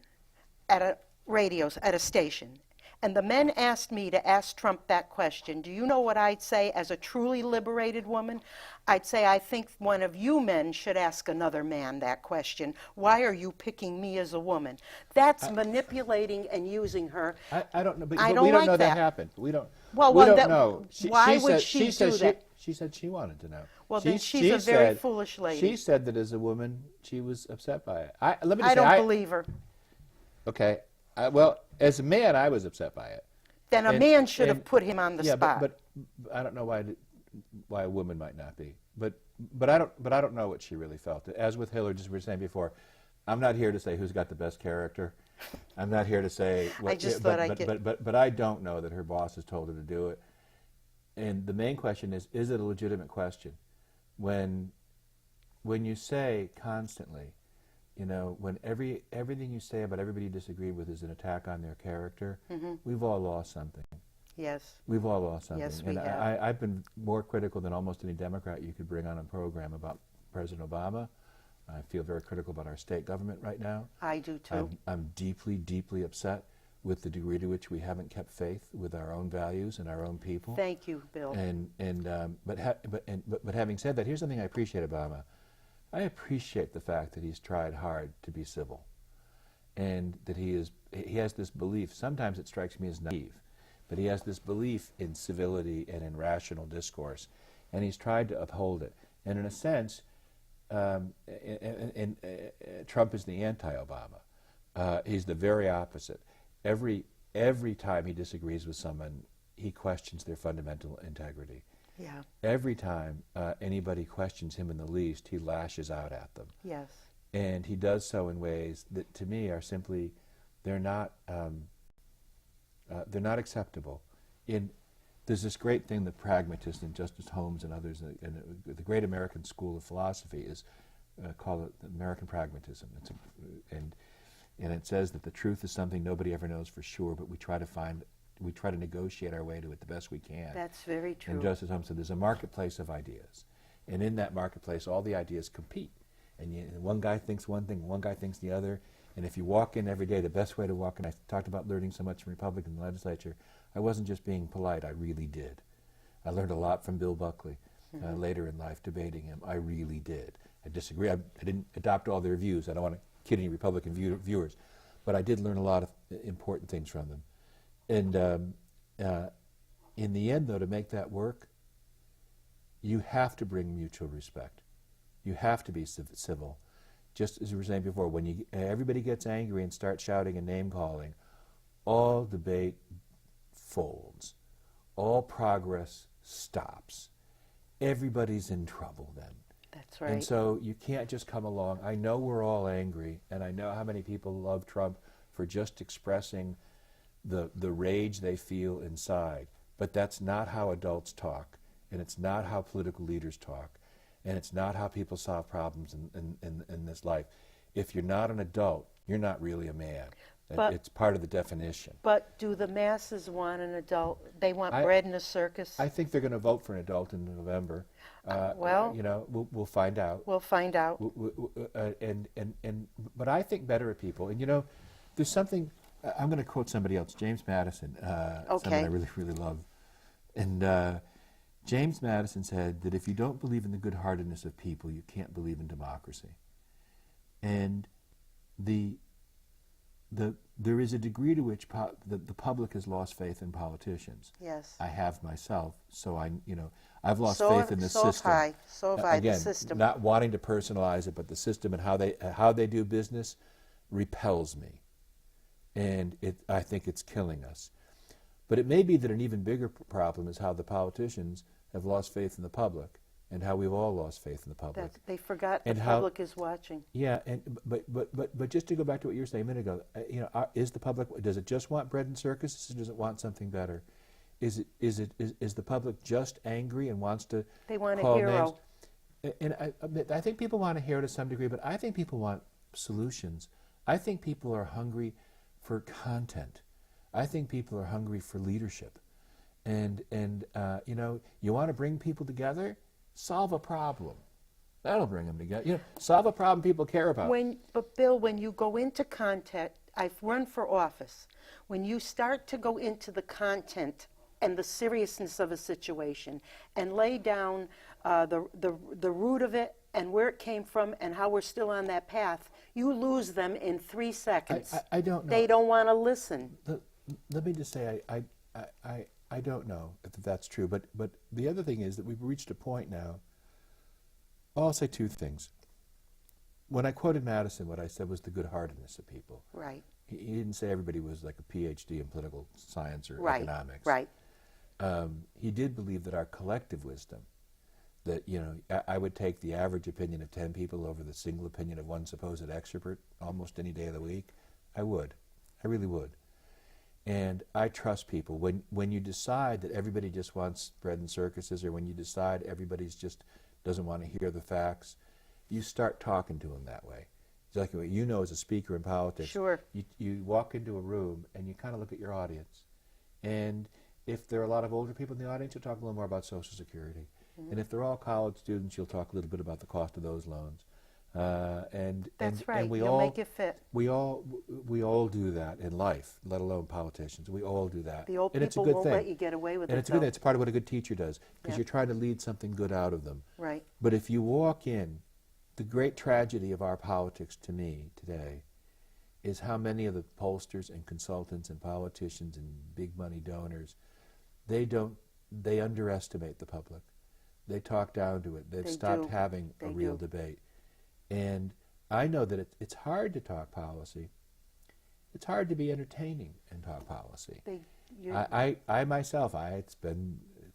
at a station, and the men asked me to ask Trump that question, do you know what I'd say as a truly liberated woman? I'd say, I think one of you men should ask another man that question. Why are you picking me as a woman? That's manipulating and using her. I don't know, but I we don't don't like know that that. happened. We don't know. Why would she do that? She said she wanted to know. Well, then she's a very foolish lady. She said that as a woman, she was upset by it. I don't believe her. Okay. Well, as a man, I was upset by it. Then a man should have put him on the spot. But I don't know why a woman might not be. But but I don't know what she really felt. As with Hillary, just we were saying before, I'm not here to say who's got the best character. I'm not here to say what. I just thought I'd get. But I don't know that her boss has told her to do it. And the main question is it a legitimate question? When you say constantly, you know, when everything you say about everybody you disagree with is an attack on their character, we've all lost something. Yes. We've all lost something. Yes, we and have. I've been more critical than almost any Democrat you could bring on a program about President Obama. I feel very critical about our state government right now. I do too. I'm deeply, deeply upset with the degree to which we haven't kept faith with our own values and our own people. Thank you, Bill. But having said that, here's something I appreciate about Obama. I appreciate the fact that he's tried hard to be civil, and that he has this belief. Sometimes it strikes me as naive, but he has this belief in civility and in rational discourse, and he's tried to uphold it. And in a sense, Trump is the anti-Obama. He's the very opposite. Every time he disagrees with someone, he questions their fundamental integrity. Yeah. Every time anybody questions him in the least, he lashes out at them. Yes. And he does so in ways that, to me, are simply, they're not acceptable. There's this great thing that pragmatists and Justice Holmes and others, and the great American school of philosophy is called American pragmatism. And it says that the truth is something nobody ever knows for sure, but we try to negotiate our way to it the best we can. That's very true. And Justice Holmes said there's a marketplace of ideas. And in that marketplace, all the ideas compete. And one guy thinks one thing, one guy thinks the other. And if you walk in every day, the best way to walk in, I talked about learning so much from Republican legislature, I wasn't just being polite, I really did. I learned a lot from Bill Buckley later in life, debating him. I really did. I disagree. I didn't adopt all their views. I don't want to kid any Republican viewers. But I did learn a lot of important things from them. And in the end, though, to make that work, you have to bring mutual respect. You have to be civil. Just as we were saying before, when everybody gets angry and starts shouting and name-calling, all debate folds. All progress stops. Everybody's in trouble then. That's right. And so you can't just come along. I know we're all angry, and I know how many people love Trump for just expressing the rage they feel inside. But that's not how adults talk, and it's not how political leaders talk, and it's not how people solve problems in this life. If you're not an adult, you're not really a man. But, it's part of the definition. But do the masses want an adult? They want bread in a circus? I think they're going to vote for an adult in November. Well, you know, we'll find out. We'll find out. But I think better of people. And you know, there's something. I'm going to quote somebody else, James Madison, someone I really, really love. And James Madison said that if you don't believe in the good-heartedness of people, you can't believe in democracy. And there is a degree to which the public has lost faith in politicians. Yes. I have myself, so I've lost faith in the system. So have I. Again, the system. Not wanting to personalize it, but the system and how they do business repels me, and I think it's killing us. But it may be that an even bigger problem is how the politicians have lost faith in the public, and how we've all lost faith in the public. They forgot and the how, public is watching. Yeah, but just to go back to what you were saying a minute ago, is the public, does it just want bread and circuses, or does it want something better? Is the public just angry and wants to They want call a hero. names? And I think people want a hero to some degree, but I think people want solutions. I think people are hungry for content. I think people are hungry for leadership. And you want to bring people together? Solve a problem. That'll bring them together. Solve a problem people care about. But Bill, when you go into content, I've run for office. When you start to go into the content and the seriousness of a situation and lay down the root of it and where it came from and how we're still on that path, you lose them in 3 seconds. I don't know. They don't want to listen. Let me just say, I don't know if that's true, but the other thing is that we've reached a point now. I'll say 2 things. When I quoted Madison, what I said was the good-heartedness of people. Right. He didn't say everybody was like a PhD in political science or Right. economics. Right. He did believe that our collective wisdom, that, you know, I would take the average opinion of 10 people over the single opinion of one supposed expert almost any day of the week. I would. I really would. And I trust people. When you decide that everybody just wants bread and circuses, or when you decide everybody's just doesn't want to hear the facts, you start talking to them that way. Exactly what you know as a speaker in politics. Sure. You walk into a room and you kind of look at your audience. And if there are a lot of older people in the audience, you'll talk a little more about Social Security. Mm-hmm. And if they're all college students, you'll talk a little bit about the cost of those loans. That's right. And we You'll all make it fit. We all do that in life, let alone politicians. We all do that. The old and it's a people good won't thing. let you get away with And it. it's a good thing. It's part of what a good teacher does, because Yeah. you're trying to lead something good out of them. Right. But if you walk in, the great tragedy of our politics to me today is how many of the pollsters and consultants and politicians and big money donors, they underestimate the public. They talk down to it. They've stopped having a real debate. And I know that it's hard to talk policy. It's hard to be entertaining and talk policy. I myself, it's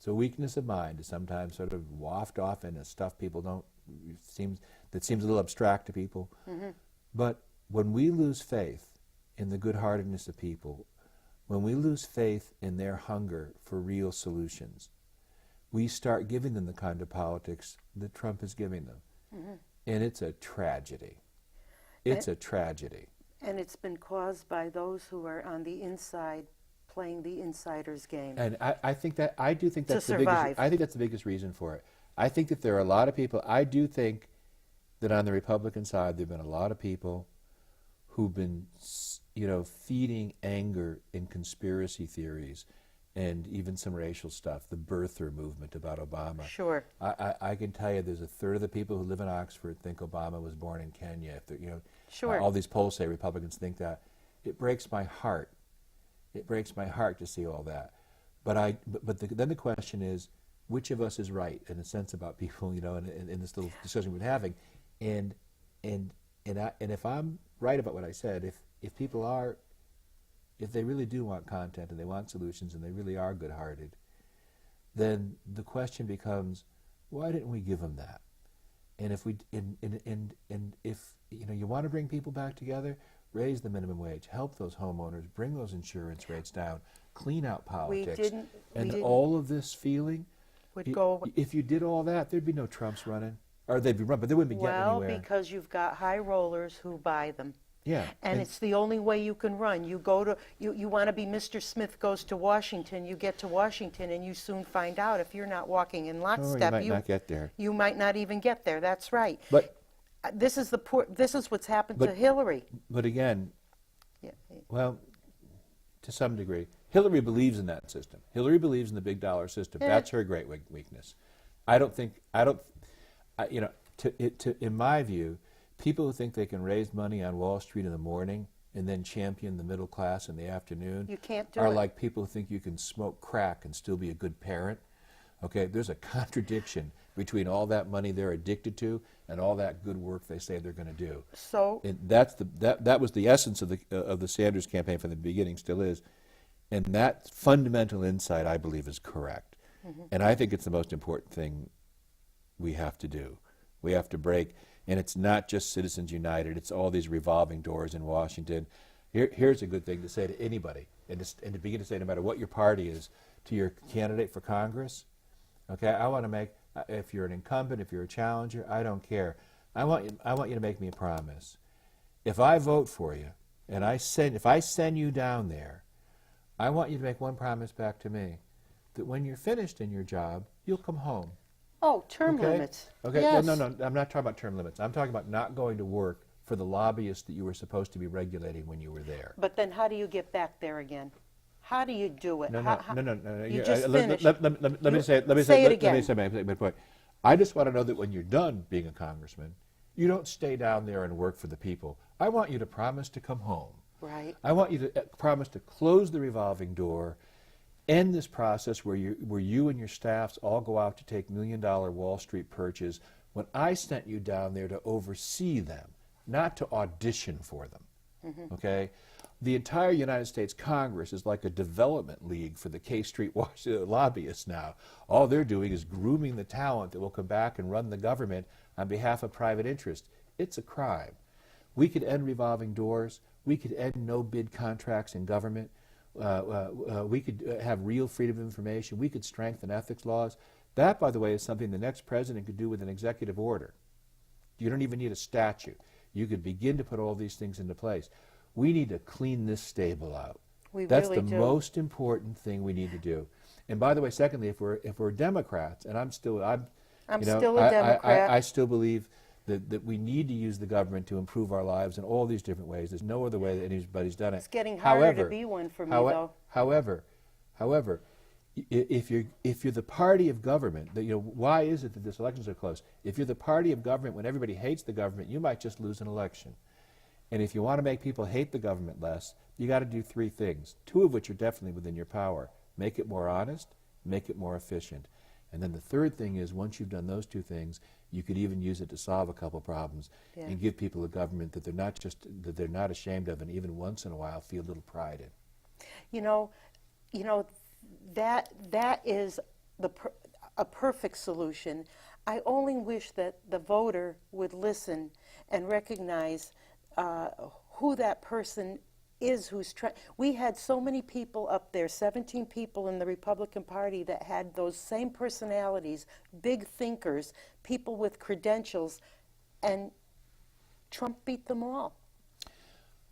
a weakness of mine to sometimes sort of waft off into stuff that seems a little abstract to people. Mm-hmm. But when we lose faith in the good-heartedness of people, when we lose faith in their hunger for real solutions, we start giving them the kind of politics that Trump is giving them. Mm-hmm. And it's a tragedy. It's a tragedy. And it's been caused by those who are on the inside playing the insider's game. And I think that I do think that's to the survive. biggest. I think that's the biggest reason for it. I think that there are a lot of people. I do think that on the Republican side, there've been a lot of people who've been, feeding anger and conspiracy theories, and even some racial stuff. The birther movement about Obama. Sure. I can tell you, there's a third of the people who live in Oxford think Obama was born in Kenya. If sure. All these polls say Republicans think that. It breaks my heart. It breaks my heart to see all that. Then the question is, which of us is right in a sense about people, in this little discussion we're having, and if I'm right about what I said, if they really do want content and they want solutions and they really are good-hearted, then the question becomes, why didn't we give them that? And if if you want to bring people back together, raise the minimum wage, help those homeowners, bring those insurance rates down, clean out politics, all of this feeling would go. If you did all that, there'd be no Trumps running, or they'd be run, but they wouldn't be getting anywhere. Well, because you've got high rollers who buy them. Yeah. And it's the only way you can run. You want to be Mr. Smith goes to Washington, you get to Washington, and you soon find out if you're not walking in lockstep, you might not get there. You might not even get there. That's right. But this is what's happened to Hillary. But again, yeah. Well, to some degree, Hillary believes in that system. Hillary believes in the big dollar system. That's her great weakness. In my view, people who think they can raise money on Wall Street in the morning and then champion the middle class in the afternoon You can't do are it. like people who think you can smoke crack and still be a good parent. Okay, there's a contradiction between all that money they're addicted to and all that good work they say they're going to do. So and that was the essence of the Sanders campaign from the beginning, still is, and that fundamental insight, I believe, is correct. Mm-hmm. And I think it's the most important thing we have to do. We have to break. And it's not just Citizens United. It's all these revolving doors in Washington. Here's a good thing to say to anybody, and to begin to say no matter what your party is, to your candidate for Congress. Okay, I want to make, if you're an incumbent, if you're a challenger, I don't care. I want you to make me a promise. If I vote for you, and if I send you down there, I want you to make one promise back to me, that when you're finished in your job, you'll come home. Oh, term limits. Okay. Yes. No. I'm not talking about term limits. I'm talking about not going to work for the lobbyists that you were supposed to be regulating when you were there. But then how do you get back there again? How do you do it? No. You just finished. Let me say it again. Let me say my point. I just want to know that when you're done being a congressman, you don't stay down there and work for the people. I want you to promise to come home. Right. I want you to promise to close the revolving door, end this process where you and your staffs all go out to take $1 million Wall Street perches when I sent you down there to oversee them, not to audition for them. Mm-hmm. Okay? The entire United States Congress is like a development league for the K Street lobbyists now. All they're doing is grooming the talent that will come back and run the government on behalf of private interest. It's a crime. We could end revolving doors. We could end no-bid contracts in government. We could have real freedom of information. We could strengthen ethics laws. That, by the way, is something the next president could do with an executive order. You don't even need a statute. You could begin to put all these things into place. We need to clean this stable out. That's the most important thing we need to do. And by the way, secondly, if we're Democrats, and I'm still a Democrat. I still believe that we need to use the government to improve our lives in all these different ways. There's no other way that anybody's done it. It's getting harder to be one for me, though. However, if you're the party of government, why is it that this election is so close? If you're the party of government when everybody hates the government, you might just lose an election. And if you want to make people hate the government less, you got to do three things, two of which are definitely within your power. Make it more honest, make it more efficient. And then the third thing is, once you've done those two things, you could even use it to solve a couple problems and give people a government that they're not ashamed of, and even once in a while feel a little pride in. That is a perfect solution. I only wish that the voter would listen and recognize who that person is who's trying. We had so many people up there, 17 people in the Republican Party that had those same personalities, big thinkers, people with credentials, and Trump beat them all.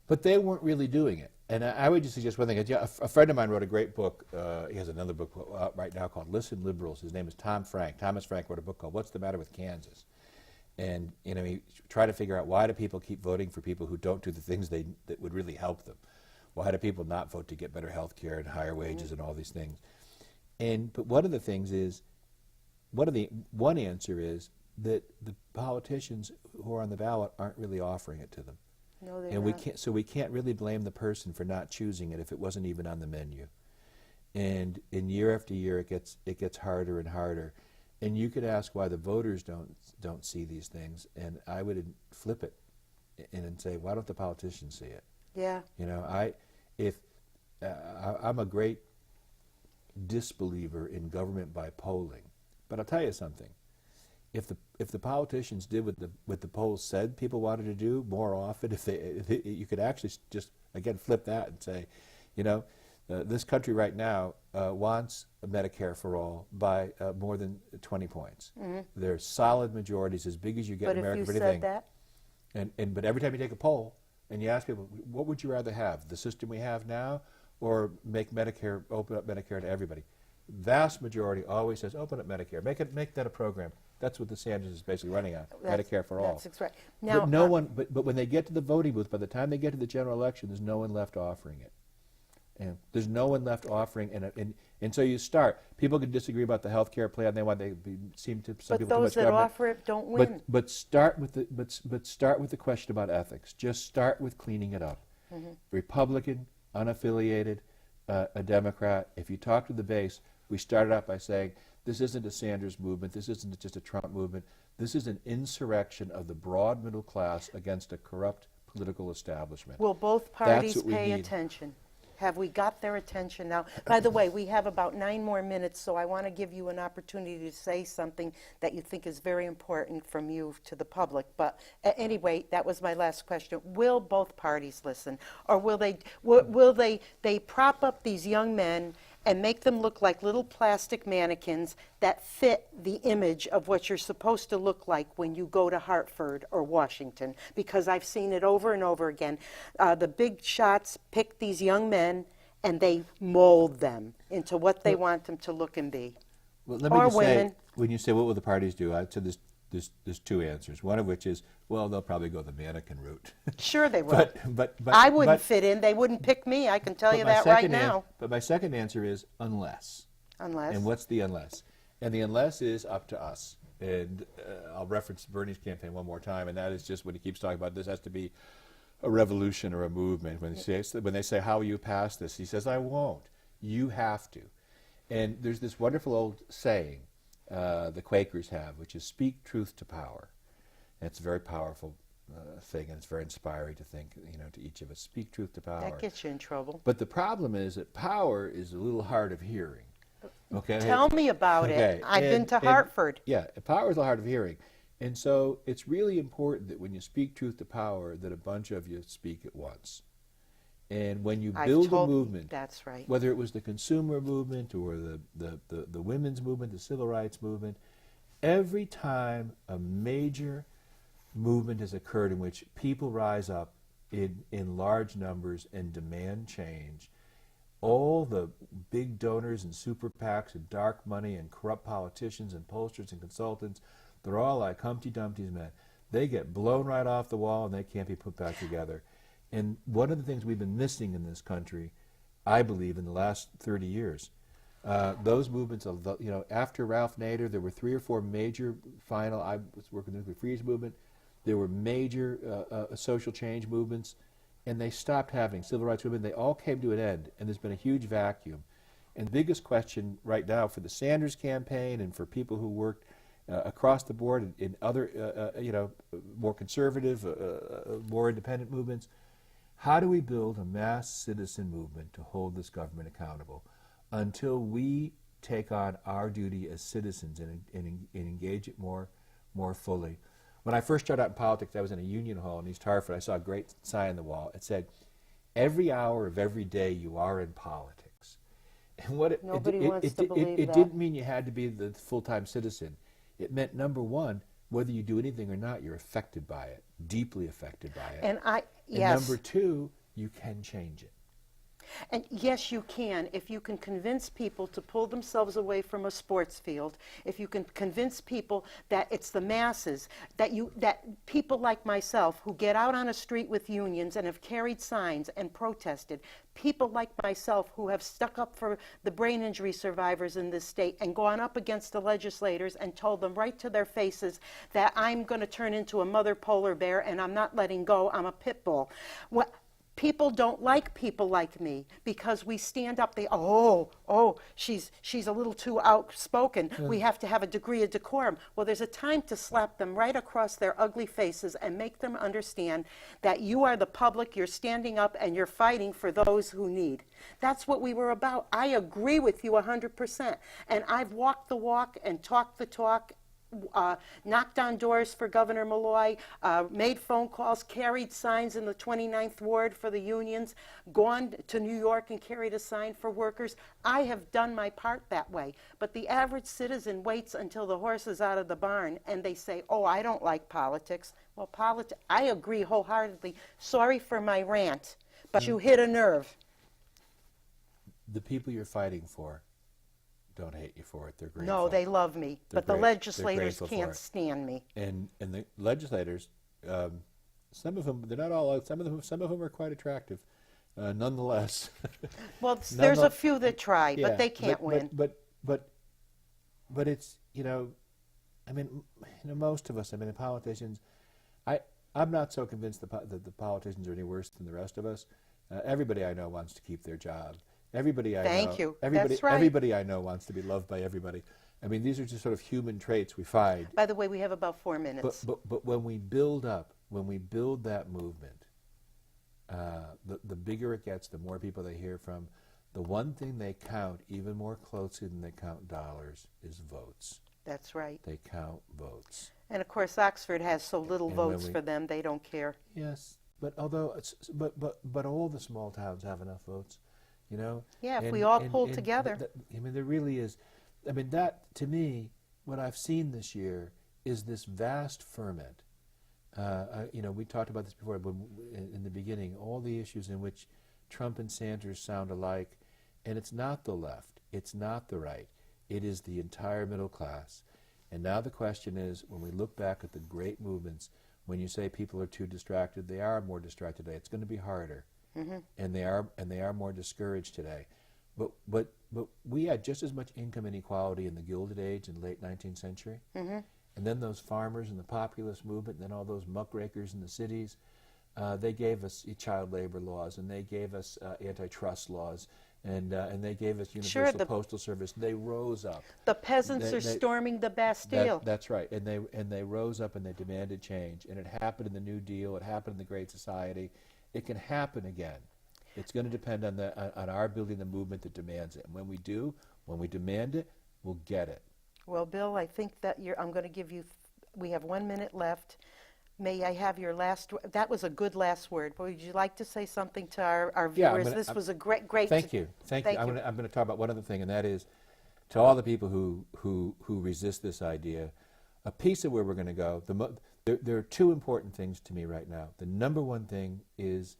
But they weren't really doing it. And I would just suggest one thing. A friend of mine wrote a great book. He has another book out right now called Listen Liberals. His name is Tom Frank. Thomas Frank wrote a book called What's the Matter with Kansas? And he tried to figure out, why do people keep voting for people who don't do the things that would really help them? Why do people not vote to get better health care and higher wages and all these things? But one of the things is, one answer is that the politicians who are on the ballot aren't really offering it to them. No, they're and not. we can't really blame the person for not choosing it if it wasn't even on the menu. And year after year, it gets harder and harder. And you could ask why the voters don't see these things, and I would flip it and say, why don't the politicians see it? Yeah. I'm a great disbeliever in government by polling, but I'll tell you something. If the politicians did what the polls said people wanted to do more often, if you could actually just again flip that and say, this country right now wants Medicare for all by more than 20 points. Mm-hmm. There's solid majorities as big as you get in America for anything. But if you said that? But every time you take a poll and you ask people, what would you rather have, the system we have now, or open up Medicare to everybody? Vast majority always says, open up Medicare, make that a program. That's what the Sanders is basically running on, Medicare for all. That's right. Now, but when they get to the voting booth, by the time they get to the general election, there's no one left offering it. And there's no one left offering, and so you start. People can disagree about the health care plan. Some people too much government. But those that offer it don't win. But start with the question about ethics. Just start with cleaning it up. Mm-hmm. Republican, unaffiliated, a Democrat. If you talk to the base, we started out by saying this isn't a Sanders movement. This isn't just a Trump movement. This is an insurrection of the broad middle class against a corrupt political establishment. Will both parties pay attention? Have we got their attention now? By the way, we have about 9 more minutes, so I want to give you an opportunity to say something that you think is very important from you to the public. But anyway, that was my last question. Will both parties listen, or will they prop up these young men and make them look like little plastic mannequins that fit the image of what you're supposed to look like when you go to Hartford or Washington? Because I've seen it over and over again. The big shots pick these young men and they mold them into what they want them to look and be. Well, let me just say, when you say what will the parties do, I'd say there's 2 answers. One of which is, well, they'll probably go the mannequin route. Sure they will. But I wouldn't fit in. They wouldn't pick me. I can tell you that right now. But my second answer is unless. Unless. And what's the unless? And the unless is up to us. And I'll reference Bernie's campaign one more time, and that is just when he keeps talking about this has to be a revolution or a movement. When they say, how will you pass this? He says, I won't. You have to. And there's this wonderful old saying the Quakers have, which is speak truth to power. And it's very powerful. thing, and it's very inspiring to think, to each of us, speak truth to power. That gets you in trouble. But the problem is that power is a little hard of hearing. Okay. Tell me about it. I've been to Hartford. Yeah, power is a hard of hearing. And so it's really important that when you speak truth to power, that a bunch of you speak at once. And when you build a movement, that's right. whether it was the consumer movement or the women's movement, the civil rights movement, every time a major movement has occurred in which people rise up in large numbers and demand change, all the big donors and super PACs and dark money and corrupt politicians and pollsters and consultants, they're all like Humpty Dumpty's men. They get blown right off the wall and they can't be put back together. And one of the things we've been missing in this country, I believe, in the last 30 years, those movements, after Ralph Nader, there were 3 or 4 major final, I was working with the nuclear freeze movement, there were major social change movements, and they stopped having civil rights movement. They all came to an end, and there's been a huge vacuum. And the biggest question right now for the Sanders campaign and for people who worked across the board in other, more conservative, more independent movements, how do we build a mass citizen movement to hold this government accountable until we take on our duty as citizens and engage it more fully? When I first started out in politics, I was in a union hall in East Hartford. I saw a great sign on the wall. It said, "Every hour of every day you are in politics." And what Nobody wants to believe it that. didn't mean you had to be the full-time citizen. It meant, number one, whether you do anything or not, you're affected by it, deeply affected by it. And And number two, you can change it. And yes, you can. If you can convince people to pull themselves away from a sports field, if you can convince people that it's the masses, that people like myself who get out on a street with unions and have carried signs and protested, people like myself who have stuck up for the brain injury survivors in this state and gone up against the legislators and told them right to their faces that I'm going to turn into a mother polar bear and I'm not letting go, I'm a pit bull. People don't like people like me because we stand up. They, she's a little too outspoken. We have to have a degree of decorum. Well, there's a time to slap them right across their ugly faces and make them understand that you are the public, you're standing up, and you're fighting for those who need. That's what we were about. I agree with you 100%. And I've walked the walk and talked the talk, knocked on doors for Governor Malloy, made phone calls, carried signs in the 29th Ward for the unions, gone to New York and carried a sign for workers. I have done my part that way. But the average citizen waits until the horse is out of the barn and they say, I don't like politics. Well, I agree wholeheartedly. Sorry for my rant, but you hit a nerve. The people you're fighting for don't hate you for it. They're grateful. No, they love me, but the legislators can't stand me. And the legislators, some of them, they're not all out. Some of them are quite attractive, nonetheless. Well, there's a few that try, but they can't win. But it's most of us. The politicians. I'm not so convinced that the politicians are any worse than the rest of us. Everybody I know wants to keep their job. Everybody I know. Thank you. Everybody, That's right. Everybody I know wants to be loved by everybody. These are just sort of human traits we find. By the way, we have about 4 minutes. But when we build that movement, the bigger it gets, the more people they hear from. The one thing they count even more closely than they count dollars is votes. That's right. They count votes. And of course, Oxford has so little votes for them; they don't care. Yes, but all the small towns have enough votes. Yeah, if we all pull together. There really is. That, to me, what I've seen this year is this vast ferment. We talked about this before in the beginning, all the issues in which Trump and Sanders sound alike, and it's not the left, it's not the right, it is the entire middle class. And now the question is, when we look back at the great movements, when you say people are too distracted, they are more distracted today. It's going to be harder. Mm-hmm. And they are more discouraged today, but we had just as much income inequality in the Gilded Age in the late 19th century, and then those farmers and the populist movement, and then all those muckrakers in the cities. They gave us child labor laws, and they gave us antitrust laws, and they gave us universal postal service. They rose up. The peasants are storming the Bastille. That's right, and they rose up and they demanded change, and it happened in the New Deal. It happened in the Great Society. It can happen again. It's going to depend on our building the movement that demands it. And when we do, when we demand it, we'll get it. Well, Bill, I think that I'm going to give you. We have 1 minute left. May I have your last word? That was a good last word. But would you like to say something to our viewers? This was a great. Thank you. Thank you. I'm going to talk about one other thing, and that is to all the people who resist this idea, a piece of where we're going to go. There are two important things to me right now. The number one thing is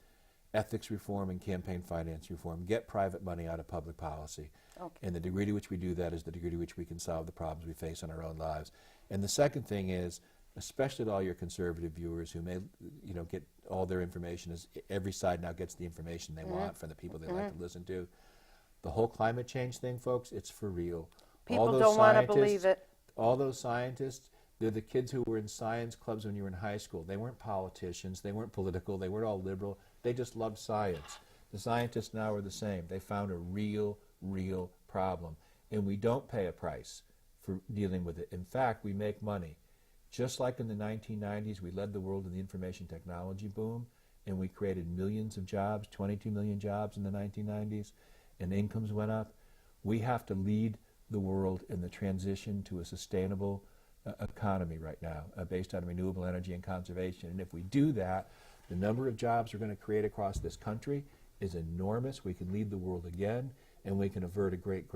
ethics reform and campaign finance reform. Get private money out of public policy. Okay. And the degree to which we do that is the degree to which we can solve the problems we face in our own lives. And the second thing is, especially to all your conservative viewers who may, get all their information, as every side now gets the information they want from the people they like to listen to. The whole climate change thing, folks, it's for real. People don't want to believe it. All those scientists, they're the kids who were in science clubs when you were in high school. They weren't politicians. They weren't political. They weren't all liberal. They just loved science. The scientists now are the same. They found a real problem. And we don't pay a price for dealing with it. In fact, we make money. Just like in the 1990s, we led the world in the information technology boom, and we created millions of jobs, 22 million jobs in the 1990s, and incomes went up. We have to lead the world in the transition to a sustainable economy right now, based on renewable energy and conservation. And if we do that, the number of jobs we're going to create across this country is enormous. We can lead the world again, and we can avert a great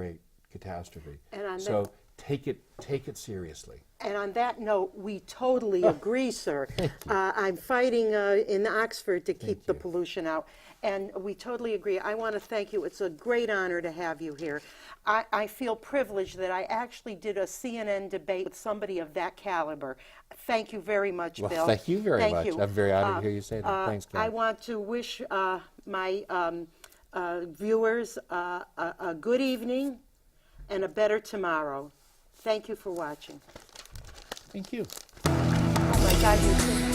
catastrophe. So take it seriously. And on that note, we totally agree, sir. I'm fighting in Oxford to keep the pollution out, and we totally agree. I want to thank you. It's a great honor to have you here. I feel privileged that I actually did a CNN debate with somebody of that caliber. Thank you very much, Bill. Thank you very much. I'm very honored to hear you say that. Thanks, Ken. I want to wish my viewers a good evening and a better tomorrow. Thank you for watching. Thank you. Oh my God, you're